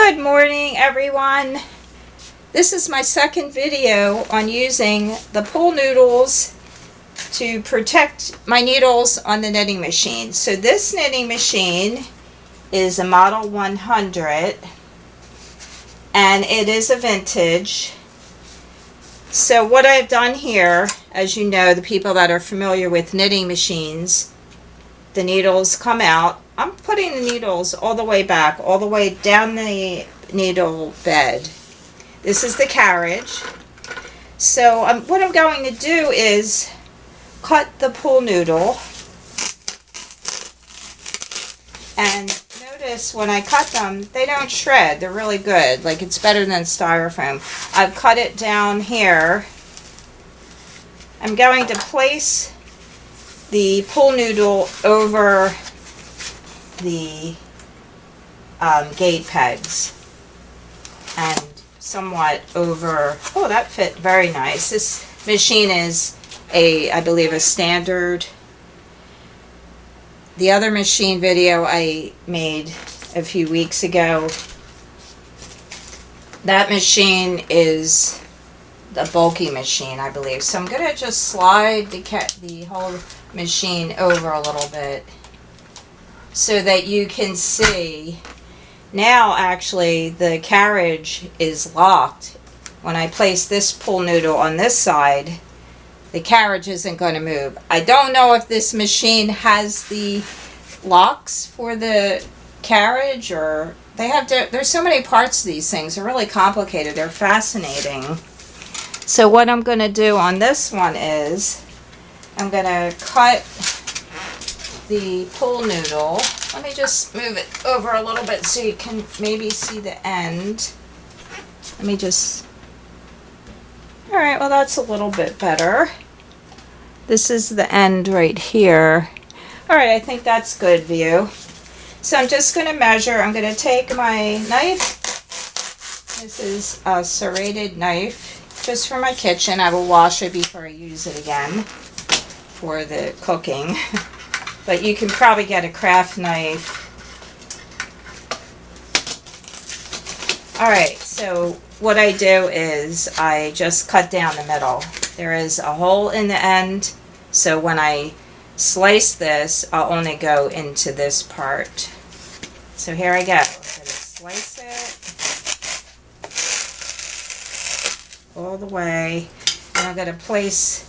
Good morning, everyone. This is my second video on using the pool noodles to protect my needles on the knitting machine. So this knitting machine is a Model 100 and it is a vintage. So what I've done here, as you know, the people that are familiar with knitting machines, the needles come out. I'm putting the needles all the way back, all the way down the needle bed. This is the carriage. So what I'm going to do is cut the pool noodle. And notice when I cut them, they don't shred. They're really good. Like, it's better than styrofoam. I've cut it down here. I'm going to place the pool noodle over the gate pegs and somewhat over. Oh, that fit very nice. This machine is I believe a standard. The other machine video I made a few weeks ago, that machine is the bulky machine, I believe. So I'm going to just slide the whole machine over a little bit so that you can see. Now actually the carriage is locked. When I place this pool noodle on this side, the carriage isn't going to move. I don't know if this machine has the locks for the carriage, or there's so many parts to these things. They're really complicated. They're fascinating. So what I'm going to do on this one is I'm going to cut the pool noodle. Let me just move it over a little bit so you can maybe see the end. Let me just... Alright, well that's a little bit better. This is the end right here. Alright, I think that's good view. So I'm just going to measure. I'm going to take my knife. This is a serrated knife, just for my kitchen. I will wash it before I use it again for the cooking. But you can probably get a craft knife. Alright, so what I do is I just cut down the middle. There is a hole in the end, so when I slice this, I'll only go into this part. So here I go. I'm going to slice it all the way. And I'm going to place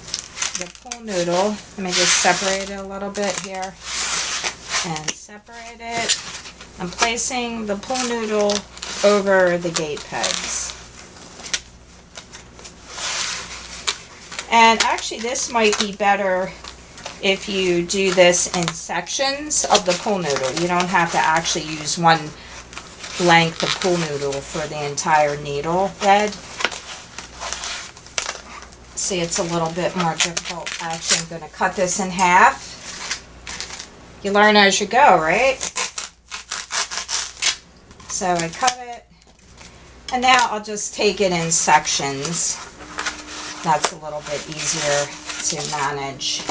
the pool noodle. Let me just separate it a little bit here. And separate it. I'm placing the pool noodle over the gate pegs. And actually this might be better if you do this in sections of the pool noodle. You don't have to actually use one length of pool noodle for the entire needle bed. See, it's a little bit more difficult. Actually, I'm going to cut this in half. You learn as you go, right? So I cut it. And now I'll just take it in sections. That's a little bit easier to manage.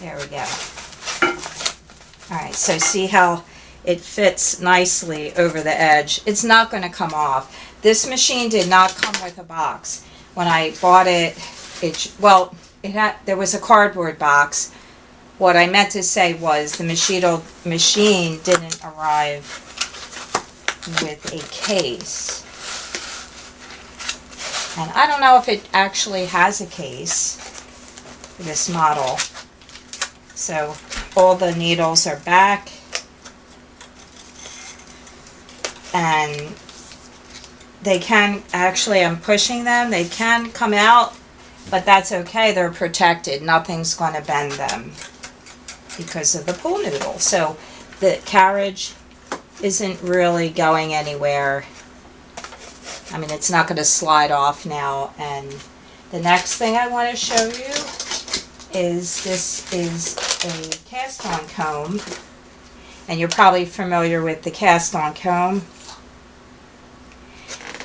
There we go. Alright, so see how it fits nicely over the edge. It's not going to come off. This machine did not come with a box. When I bought it, there was a cardboard box. What I meant to say was the machine didn't arrive with a case. And I don't know if it actually has a case, this model. So all the needles are back. And they can, actually I'm pushing them, they can come out, but that's okay, they're protected. Nothing's going to bend them because of the pool noodle. So the carriage isn't really going anywhere. I mean, it's not going to slide off now. And the next thing I want to show you is this is a cast-on comb. And you're probably familiar with the cast-on comb.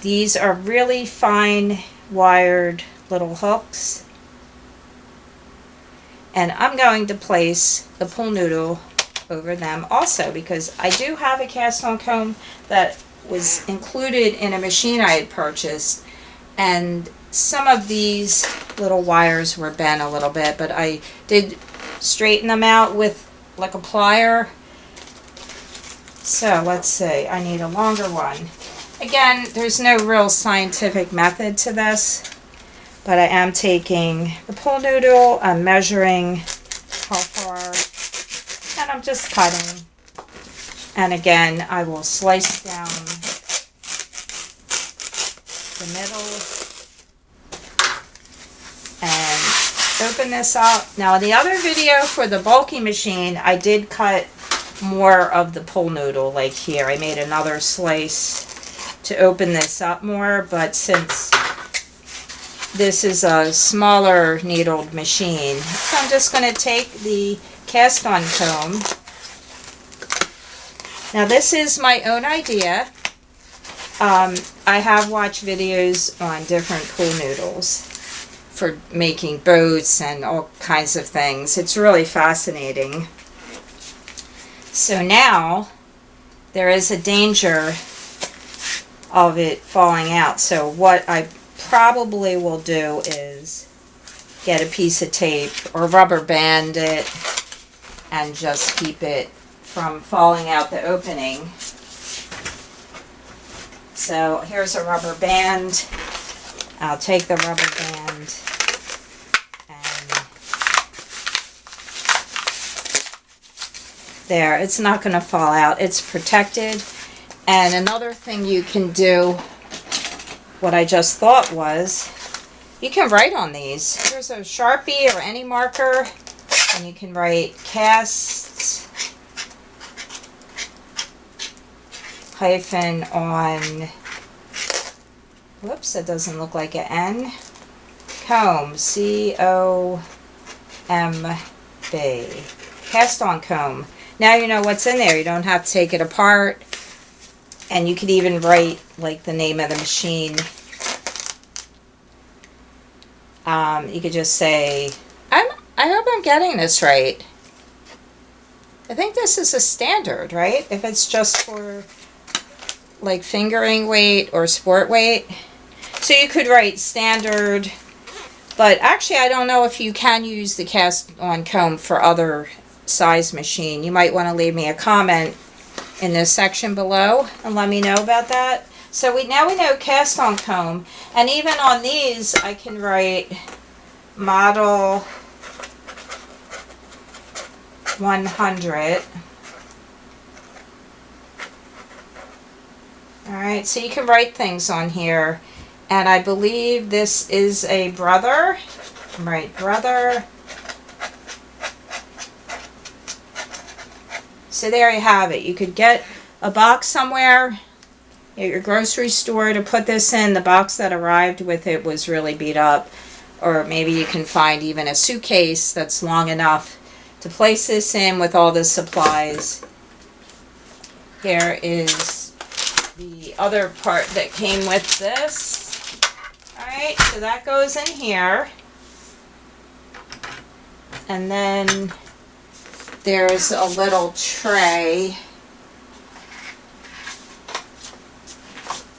These are really fine wired little hooks. And I'm going to place the pool noodle over them also, because I do have a cast on comb that was included in a machine I had purchased, and some of these little wires were bent a little bit, but I did straighten them out with like a plier. So let's see, I need a longer one. Again, there's no real scientific method to this, but I am taking the pool noodle, I'm measuring how far, and I'm just cutting. And again, I will slice down the middle and open this up. Now in the other video for the bulky machine, I did cut more of the pool noodle, like here. I made another slice to open this up more, but since this is a smaller needled machine, so I'm just going to take the cast on comb. Now this is my own idea. I have watched videos on different pool noodles for making boats and all kinds of things. It's really fascinating. So now there is a danger of it falling out. So what I probably will do is get a piece of tape or rubber band it and just keep it from falling out the opening. So here's a rubber band. I'll take the rubber band and there, it's not going to fall out. It's protected. And another thing you can do, what I just thought was, you can write on these. There's a Sharpie or any marker, and you can write casts hyphen on, whoops, that doesn't look like an N, comb, C-O-M-B, cast on comb. Now you know what's in there. You don't have to take it apart, and you could even write like the name of the machine. You could just say, I hope I'm getting this right. I think this is a standard, right? If it's just for like fingering weight or sport weight. So you could write standard, but actually I don't know if you can use the cast on comb for other size machine. You might want to leave me a comment in this section below and let me know about that. So now we know cast on comb, and even on these I can write model 100. Alright, so you can write things on here, and I believe this is a brother. Right, brother. So there you have it. You could get a box somewhere at your grocery store to put this in. The box that arrived with it was really beat up, or maybe you can find even a suitcase that's long enough to place this in with all the supplies. Here is the other part that came with this. Alright, so that goes in here. And then there's a little tray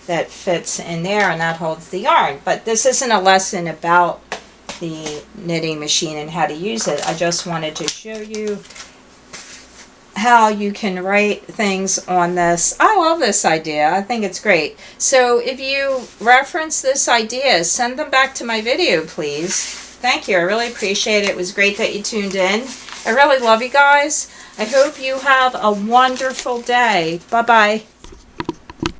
that fits in there, and that holds the yarn. But this isn't a lesson about the knitting machine and how to use it. I just wanted to show you how you can write things on this. I love this idea. I think it's great. So if you reference this idea, send them back to my video, please. Thank you. I really appreciate it. It was great that you tuned in. I really love you guys. I hope you have a wonderful day. Bye-bye.